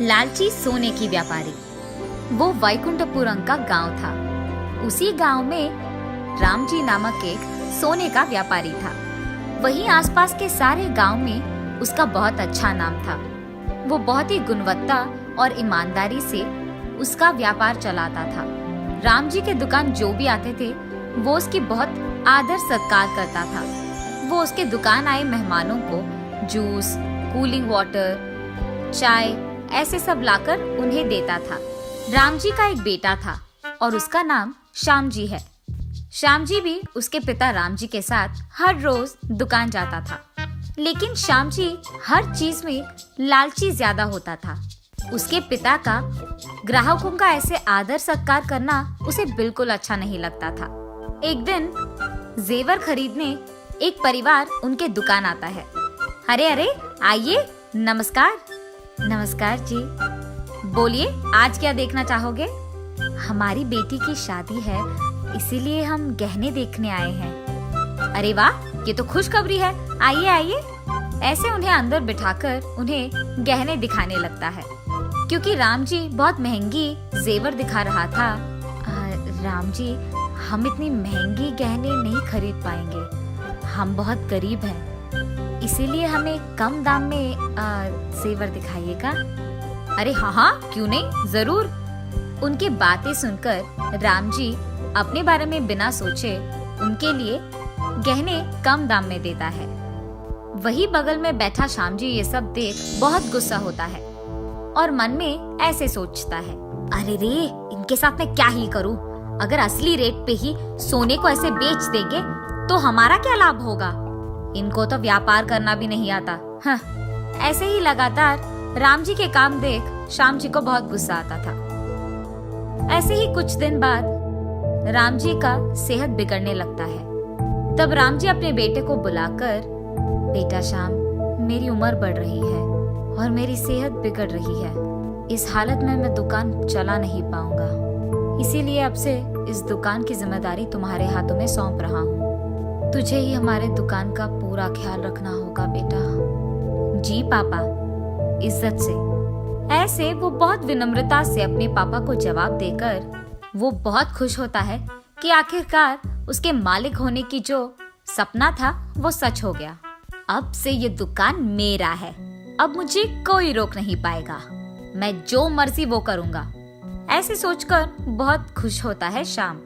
लालची सोने की व्यापारी। वो वैकुंठपुरम का गांव था। उसी गांव में राम जी नामक एक सोने का व्यापारी था। वहीं आसपास के सारे गांव में उसका बहुत अच्छा नाम था। वो बहुत ही गुणवत्ता और ईमानदारी से उसका व्यापार चलाता था। राम जी के दुकान जो भी आते थे वो उसकी बहुत आदर सत्कार करता था। वो उसके दुकान आए मेहमानों को जूस, कूलिंग वाटर, चाय ऐसे सब लाकर उन्हें देता था। राम जी का एक बेटा था और उसका नाम श्याम जी है। श्याम जी भी उसके पिता राम जी के साथ हर रोज दुकान जाता था। लेकिन श्याम जी हर चीज में लालची ज्यादा होता था। उसके पिता का ग्राहकों का ऐसे आदर सत्कार करना उसे बिल्कुल अच्छा नहीं लगता था। एक दिन जेवर खरीदने एक परिवार उनके दुकान आता है। अरे अरे आइए, नमस्कार। नमस्कार जी, बोलिए आज क्या देखना चाहोगे? हमारी बेटी की शादी है, इसीलिए हम गहने देखने आए हैं। अरे वाह, ये तो खुशखबरी है। आइए आइए। ऐसे उन्हें अंदर बिठाकर उन्हें गहने दिखाने लगता है, क्योंकि राम जी बहुत महंगी जेवर दिखा रहा था। राम जी, हम इतनी महंगी गहने नहीं खरीद पाएंगे, हम बहुत गरीब हैं, इसीलिए हमें कम दाम में जेवर दिखाइएगा। अरे हाँ हाँ, क्यों नहीं, जरूर। उनकी बातें सुनकर राम जी अपने बारे में बिना सोचे उनके लिए गहने कम दाम में देता है। वही बगल में बैठा श्याम जी ये सब देख बहुत गुस्सा होता है और मन में ऐसे सोचता है, अरे रे, इनके साथ मैं क्या ही करूं? अगर असली रेट पे ही सोने को ऐसे बेच देंगे तो हमारा क्या लाभ होगा? इनको तो व्यापार करना भी नहीं आता। हाँ। ऐसे ही लगातार राम जी के काम देख श्याम जी को बहुत गुस्सा आता था। ऐसे ही कुछ दिन बाद राम जी का सेहत बिगड़ने लगता है। तब राम जी अपने बेटे को बुलाकर, बेटा श्याम, मेरी उम्र बढ़ रही है और मेरी सेहत बिगड़ रही है। इस हालत में मैं दुकान चला नहीं पाऊंगा, इसीलिए अब से इस दुकान की जिम्मेदारी तुम्हारे हाथों में सौंप रहा हूँ। तुझे ही हमारे दुकान का पूरा ख्याल रखना होगा बेटा। जी पापा, इज्जत से। ऐसे वो बहुत विनम्रता से अपने पापा को जवाब देकर वो बहुत खुश होता है कि आखिरकार उसके मालिक होने की जो सपना था वो सच हो गया। अब से ये दुकान मेरा है, अब मुझे कोई रोक नहीं पाएगा, मैं जो मर्जी वो करूंगा। ऐसे सोचकर बहुत खुश होता है श्याम।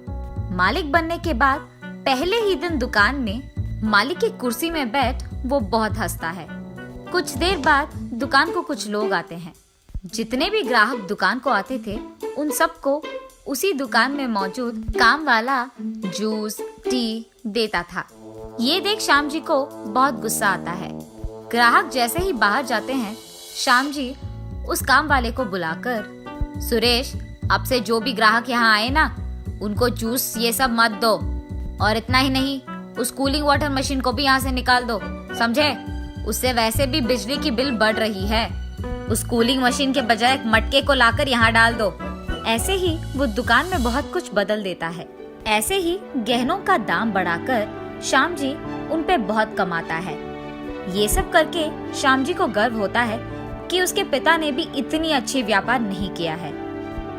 मालिक बनने के बाद पहले ही दिन दुकान में मालिक की कुर्सी में बैठ वो बहुत हंसता है। कुछ देर बाद दुकान को कुछ लोग आते हैं। जितने भी ग्राहक दुकान को आते थे उन सबको उसी दुकान में मौजूद काम वाला जूस, टी देता था। ये देख श्याम जी को बहुत गुस्सा आता है। ग्राहक जैसे ही बाहर जाते हैं, श्याम जी उस काम वाले को बुलाकर, सुरेश, अब से जो भी ग्राहक यहाँ आए ना, उनको जूस ये सब मत दो, और इतना ही नहीं, उस कूलिंग वाटर मशीन को भी यहाँ से निकाल दो, समझे? उससे वैसे भी बिजली की बिल बढ़ रही है। उस कूलिंग मशीन के बजाय एक मटके को लाकर यहाँ डाल दो। ऐसे ही वो दुकान में बहुत कुछ बदल देता है। ऐसे ही गहनों का दाम बढ़ाकर श्याम जी उन पे बहुत कमाता है। ये सब करके श्याम जी को गर्व होता है कि उसके पिता ने भी इतनी अच्छी व्यापार नहीं किया है।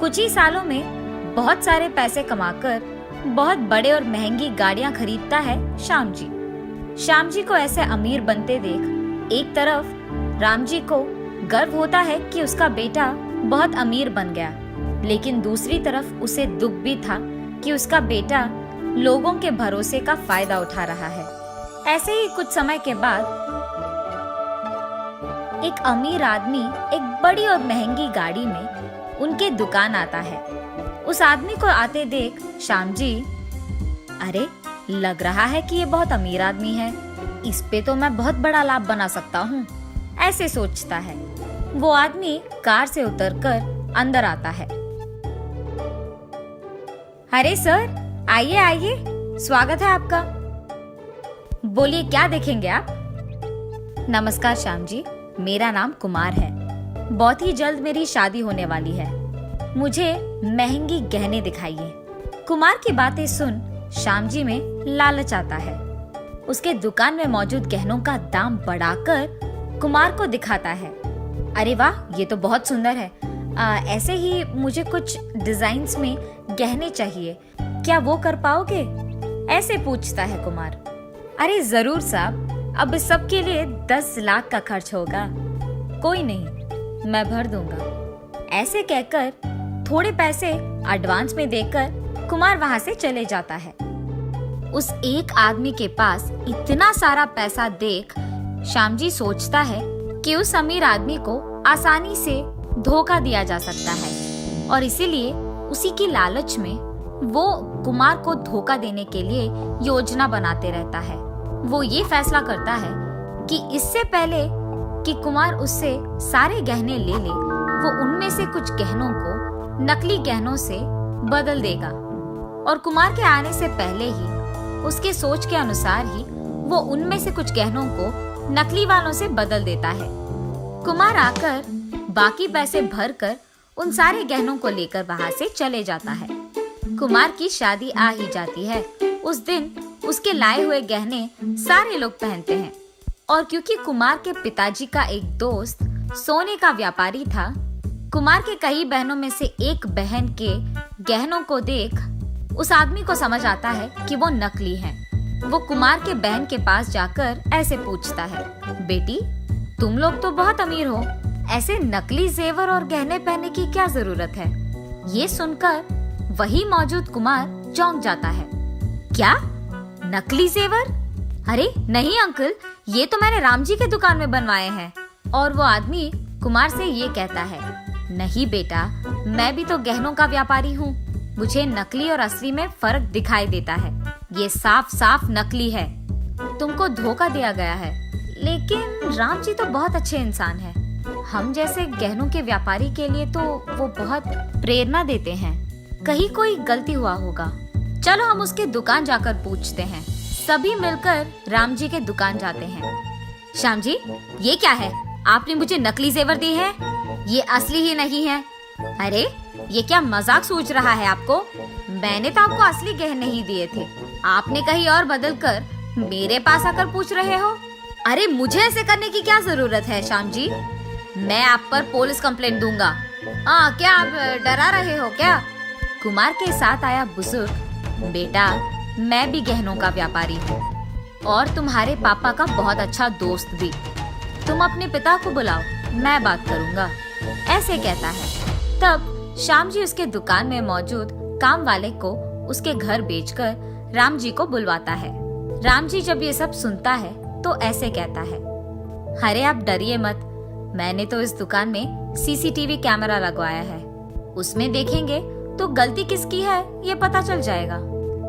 कुछ ही सालों में बहुत सारे पैसे कमाकर बहुत बड़े और महंगी गाड़ियां खरीदता है श्याम जी। श्याम जी को ऐसे अमीर बनते देख एक तरफ राम जी को गर्व होता है कि उसका बेटा बहुत अमीर बन गया, लेकिन दूसरी तरफ उसे दुख भी था कि उसका बेटा लोगों के भरोसे का फायदा उठा रहा है। ऐसे ही कुछ समय के बाद एक अमीर आदमी एक बड़ी और महंगी गाड़ी में उनके दुकान आता है। उस आदमी को आते देख श्याम जी, अरे लग रहा है कि ये बहुत अमीर आदमी है, इस पे तो मैं बहुत बड़ा लाभ बना सकता हूँ, ऐसे सोचता है। वो आदमी कार से उतरकर अंदर आता है। अरे सर, आइए आइए, स्वागत है आपका। बोलिए क्या देखेंगे आप? नमस्कार श्याम जी, मेरा नाम कुमार है। बहुत ही जल्द मेरी शादी होने वाली है, मुझे महंगी गहने दिखाइए। कुमार की बातें सुन श्याम जी में लालच आता है। उसके दुकान में मौजूद गहनों का दाम बढ़ाकर कुमार को दिखाता है। अरे वाह, ये तो बहुत सुंदर है। ऐसे ही मुझे कुछ डिजाइन्स में गहने चाहिए, क्या वो कर पाओगे? ऐसे पूछता है कुमार। अरे जरूर साहब, अब इस सब के लिए 10 लाख का खर्च होगा। कोई नहीं, मैं भर दूंगा। ऐसे कहकर थोड़े पैसे एडवांस में देकर कुमार वहां से चले जाता है। उस एक आदमी के पास इतना सारा पैसा देख श्यामजी सोचता है कि उस अमीर आदमी को आसानी से धोखा दिया जा सकता है और इसीलिए उसी की लालच में वो कुमार को धोखा देने के लिए योजना बनाते रहता है। वो ये फैसला करता है कि इससे पहले कि कुमार उससे सारे गहने ले ले, वो उनमें से कुछ गहनों को नकली गहनों से बदल देगा और कुमार के आने से पहले ही उसके सोच के अनुसार ही वो उनमें से कुछ गहनों को नकली वालों से बदल देता है। कुमार आकर बाकी पैसे भरकर उन सारे गहनों को लेकर वहां से चले जाता है। कुमार की शादी आ ही जाती है। उस दिन उसके लाए हुए गहने सारे लोग पहनते हैं और क्योंकि कुमार के पिताजी का एक दोस्त सोने का व्यापारी था, कुमार के कई बहनों में से एक बहन के गहनों को देख उस आदमी को समझ आता है कि वो नकली हैं। वो कुमार के बहन के पास जाकर ऐसे पूछता है, बेटी तुम लोग तो बहुत अमीर हो, ऐसे नकली जेवर और गहने पहनने की क्या जरूरत है? ये सुनकर वही मौजूद कुमार चौंक जाता है। क्या नकली जेवर? अरे नहीं अंकल, ये तो मैंने राम जी के दुकान में बनवाए हैं। और वो आदमी कुमार से ये कहता है, नहीं बेटा, मैं भी तो गहनों का व्यापारी हूँ, मुझे नकली और असली में फर्क दिखाई देता है। ये साफ साफ नकली है, तुमको धोखा दिया गया है। लेकिन राम जी तो बहुत अच्छे इंसान हैं, हम जैसे गहनों के व्यापारी के लिए तो वो बहुत प्रेरणा देते हैं, कहीं कोई गलती हुआ होगा। चलो हम उसके दुकान जाकर पूछते हैं। सभी मिलकर राम जी के दुकान जाते हैं। श्याम जी, ये क्या है? आपने मुझे नकली जेवर दिए हैं, ये असली ही नहीं है। अरे ये क्या मजाक सूझ रहा है आपको? मैंने तो आपको असली गहने ही दिए थे, आपने कहीं और बदल कर मेरे पास आकर पूछ रहे हो। अरे मुझे ऐसे करने की क्या जरूरत है श्याम जी? मैं आप पर पुलिस कंप्लेंट दूंगा। क्या आप डरा रहे हो क्या? कुमार के साथ आया बुजुर्ग, बेटा मैं भी गहनों का व्यापारी हूँ और तुम्हारे पापा का बहुत अच्छा दोस्त भी। तुम अपने पिता को बुलाओ, मैं बात करूँगा, ऐसे कहता है। तब श्याम जी उसके दुकान में मौजूद काम वाले को उसके घर बेचकर राम जी को बुलवाता है। राम जी जब ये सब सुनता है तो ऐसे कहता है, अरे आप डरिए मत, मैंने तो इस दुकान में सीसीटीवी कैमरा लगवाया है, उसमें देखेंगे तो गलती किसकी है ये पता चल जाएगा।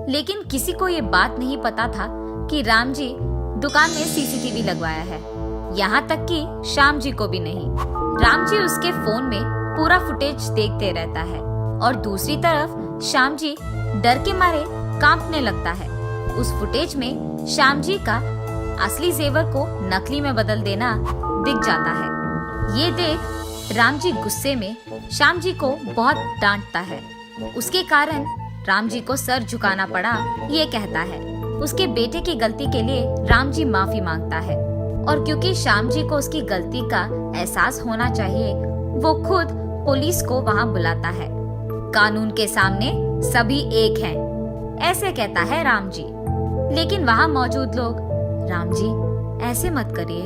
लेकिन किसी को ये बात नहीं पता था कि राम जी दुकान में सीसीटीवी लगवाया है, यहाँ तक कि श्याम जी को भी नहीं। राम जी उसके फोन में पूरा फुटेज देखते रहता है और दूसरी तरफ श्याम जी डर के मारे कांपने लगता है। उस फुटेज में श्याम जी का असली जेवर को नकली में बदल देना दिख जाता है। ये देख राम जी गुस्से में श्याम जी को बहुत डांटता है। उसके कारण राम जी को सर झुकाना पड़ा। ये कहता है उसके बेटे की गलती के लिए राम जी माफी मांगता है और क्योंकि श्याम जी को उसकी गलती का एहसास होना चाहिए, वो खुद पुलिस को वहाँ बुलाता है। कानून के सामने सभी एक हैं, ऐसे कहता है राम जी। लेकिन वहाँ मौजूद लोग, राम जी ऐसे मत करिए,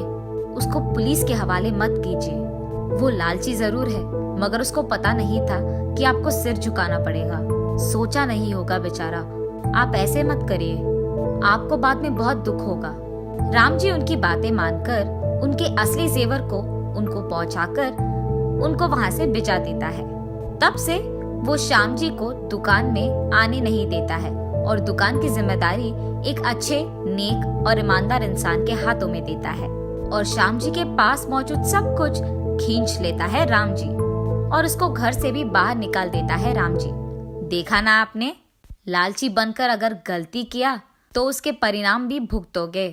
उसको पुलिस के हवाले मत कीजिए, वो लालची जरूर है मगर उसको पता नहीं था कि आपको सिर झुकाना पड़ेगा, सोचा नहीं होगा बेचारा, आप ऐसे मत करिए, आपको बाद में बहुत दुख होगा। राम जी उनकी बातें मानकर उनके असली जेवर को उनको पहुंचाकर उनको वहां से भिजा देता है। तब से वो श्याम जी को दुकान में आने नहीं देता है और दुकान की जिम्मेदारी एक अच्छे, नेक और ईमानदार इंसान के हाथों में देता है और श्याम जी के पास मौजूद सब कुछ खींच लेता है राम जी और उसको घर से भी बाहर निकाल देता है राम जी। देखा ना आपने, लालची बनकर अगर गलती किया तो उसके परिणाम भी भुगतोगे।